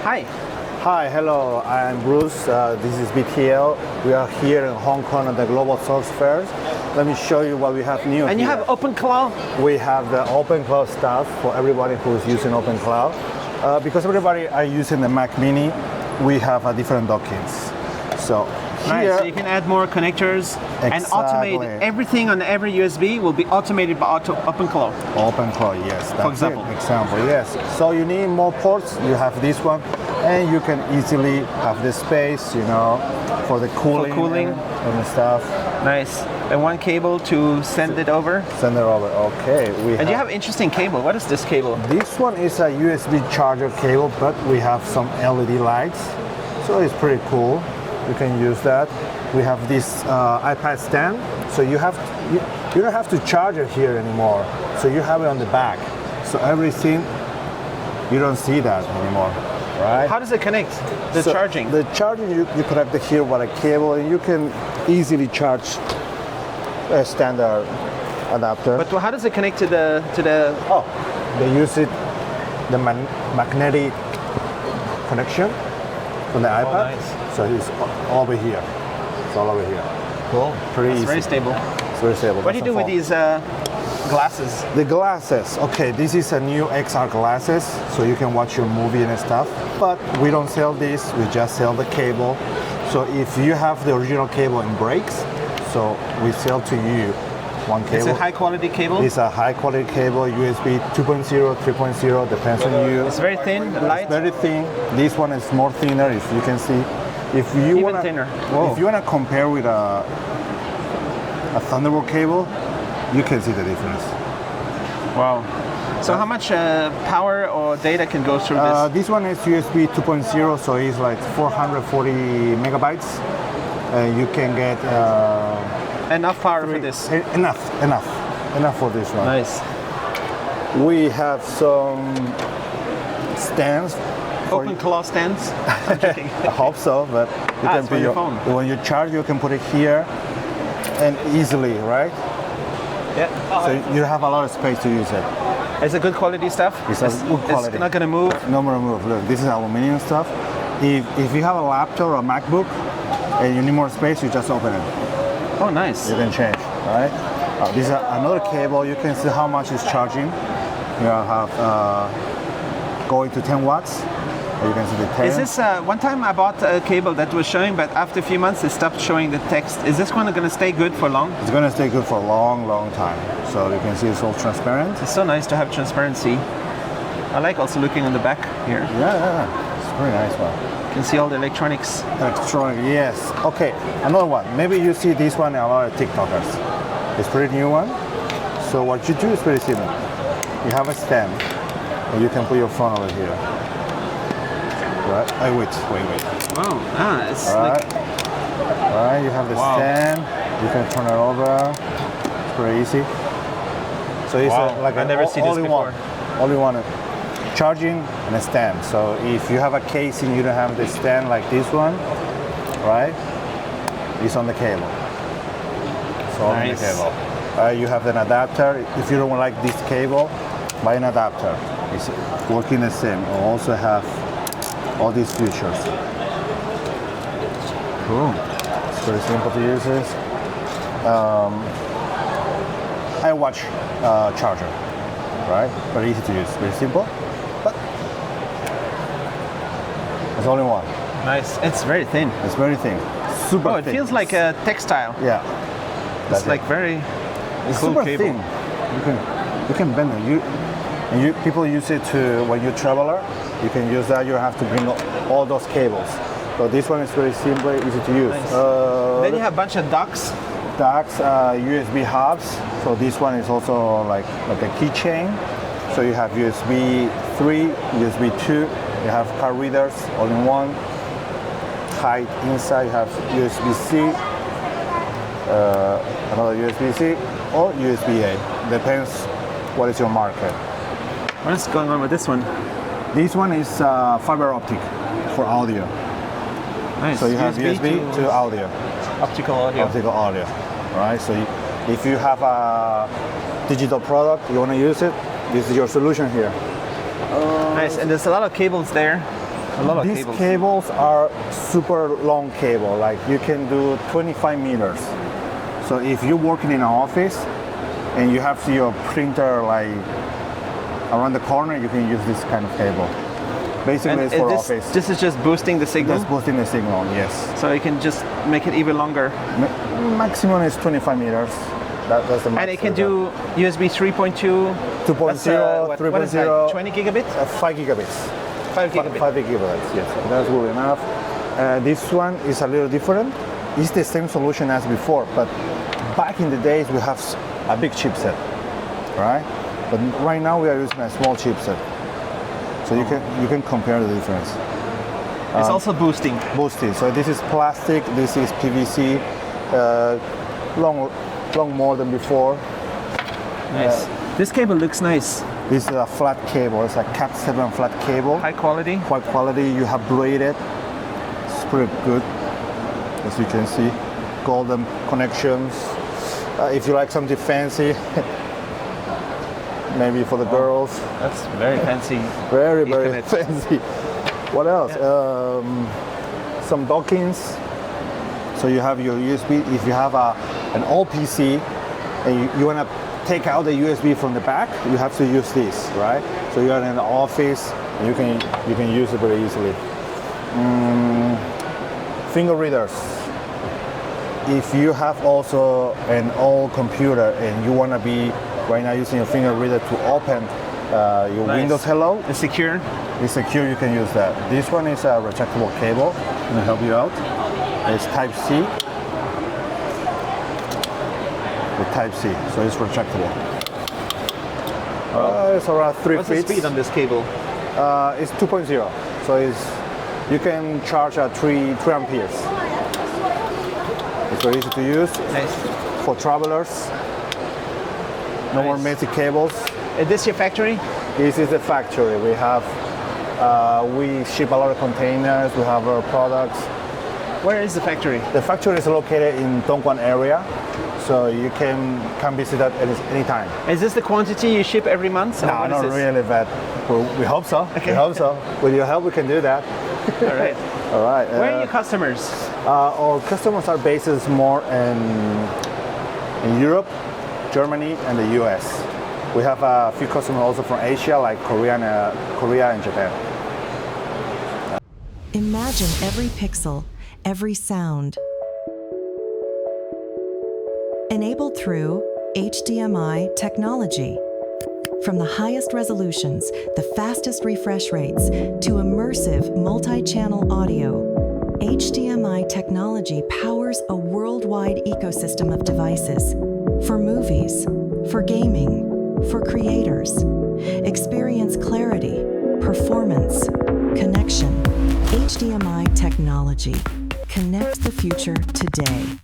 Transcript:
Hi. Hi, hello, I'm Bruce. This is BTL. We are here in Hong Kong at the Global Source Fair. Let me show you what we have new And you here. have OpenClaw? We have the OpenClaw stuff for everybody who's using OpenClaw. Because everybody are using the Mac Mini, we have different dockings. So Nice. here, So you can add more connectors and automate Exactly. everything on every USB will be automated by OpenClaw. OpenClaw, yes. That's For example. Example, yes. So you need more ports, you have this one, and you can easily have the space, you know, for the cooling, cooling. and stuff. Nice. And one cable to send it over. Send it over. Okay. And you have interesting cable. What is this cable? This one is a USB charger cable, but we have some LED lights, so it's pretty cool. You can use that. We have this iPad stand, so you don't have to charge it here anymore. So you have it on the back. So everything, you don't see that anymore, right? How does it connect? The So charging? The charging, you connect it here with a cable, and you can easily charge a standard adapter. But how does it connect to the Oh, they use it, the magnetic connection from the iPad. nice. So it's over here. It's all over here. Cool. Pretty It's easy. very stable. It's very stable. What do you do with these glasses? The glasses. Okay, this is a new XR glasses, so you can watch your movie and stuff. But we don't sell this. We just sell the cable. So if you have the original cable and breaks, so we sell to you one cable. It's a high quality cable. It's a high quality cable, USB 2.0, 3.0, depends on you. It's very thin, light. It's very thin. This one is more thinner, if you can see. If you Even wanna, thinner. Whoa. If you wanna compare with a Thunderbolt cable, you can see the difference. Wow. So how much power or data can go through this? This one is USB 2.0, so it's like 440 megabytes. You can get Enough power for this. enough for this one. Nice. We have some stands. OpenClaw stands? I'm joking. I hope so, but you it's for your phone. When you charge, you can put it here and easily, right? Yeah. So you have a lot of space to use it. It's a good quality stuff? It's a good quality. It's not going to move? No more move. Look, this is aluminum stuff. If you have a laptop or a MacBook and you need more space, you just open it. Oh, nice. You can change, right? This is another cable. You can see how much it's charging. You have going to 10 watts. You can see the 10. Is this, one time I bought a cable that was showing, but after a few months it stopped showing the text. Is this one going to stay good for long? It's going to stay good for a long, long time. So you can see it's all transparent. It's so nice to have transparency. I like also looking on the back here. Yeah. It's a very nice one. You can see all the electronics. Electronic, yes. Okay, another one. Maybe you see this one in a lot of TikTokers. It's a pretty new one. So what you do is pretty simple. You have a stand, and you can put your phone over here. Right? Wait. Wow. It's All like, right. All right. You have the Wow. stand. You can turn it over. It's pretty easy. So it's Wow. like I never see this before. Only one charging and a stand. So if you have a case and you don't have the stand like this one, right? It's on the cable. It's all on the Nice. cable. You have an adapter. If you don't like this cable, buy an adapter. It's working the same. We also have all these features. cool. It's very simple to use this. iWatch charger, right? Very easy to use, very simple. But there's only one. Nice. It's very thin. It's very thin, super Oh, it thin. feels like a textile. Yeah. It's like very It's cool super cable. thin. You can bend it. People use it to when you're traveler. You can use that. You don't have to bring all those cables. So this one is very simple, easy to use. Nice. Then you have a bunch of docks. Docks, USB hubs. So this one is also like a keychain. So you have USB 3, USB 2. You have card readers all in one. Hide inside. You have USB-C, another USB-C, or USB-A. Depends what is your market. What is going on with this one? This one is fiber optic for audio. Nice. So you have USB to audio. optical audio. Optical audio, right? So if you have a digital product, you want to use it, this is your solution here. Nice, and there's a lot of cables there. A lot of These cables. cables are super long cable, like you can do 25 meters. So if you're working in an office and you have your printer like around the corner, you can use this kind of cable. Basically, And it's for this, office. this is just boosting the signal, Just boosting the signal, yes. so you can just make it even longer. Maximum is 25 meters. That's the max. And it can do USB 3.2, 2.0, that's, what is that, 3.0, 20 gigabits? 5 gigabits. 5 gigabits. 5 gigabits, yes. That's good enough. This one is a little different. It's the same solution as before, but back in the days we have a big chipset, right? But right now we are using a small chipset. So you can compare the difference. It's also boosting. Boosted. So this is plastic, this is PVC, long more than before. Nice. This cable looks nice. This is a flat cable. It's a Cat 7 flat cable. High quality. Quite quality. You have braided. It's pretty good, as you can see. Golden connections. If you like something fancy, maybe for the girls. That's very fancy. Very Ethernet. fancy. What else? Some dockings. So you have your USB. If you have an old PC and you want to take out the USB from the back, you have to use this, right? So you're in the office, and you can use it very easily. Finger readers. If you have also an old computer and you want to be right now using your finger reader to open your Nice. Windows Hello, It's secure. it's secure, you can use that. This one is a retractable cable. Can I help you out? It's Type-C. The Type-C, so it's retractable. It's around 3 What's feet. the speed on this cable? It's 2.0, so you can charge at 3 amperes. It's very easy to use Nice. for travelers. No more Nice. messy cables. Is this your factory? This is the factory. We ship a lot of containers. We have our products. Where is the factory? The factory is located in Dongguan area, so you can come visit at any time. Is this the quantity you ship every month? or No, what is not this? really, but we hope so. Okay. We hope so. With your help, we can do that. All right. All right. Where are your customers? Our customers are based more in Europe, Germany, and the US. We have a few customers also from Asia, like Korea and Japan. Imagine every pixel, every sound. Enabled through HDMI technology. From the highest resolutions, the fastest refresh rates, to immersive multi-channel audio, HDMI technology powers a worldwide ecosystem of devices for movies, for gaming, for creators. Experience clarity, performance, connection. HDMI technology. Connect the future today.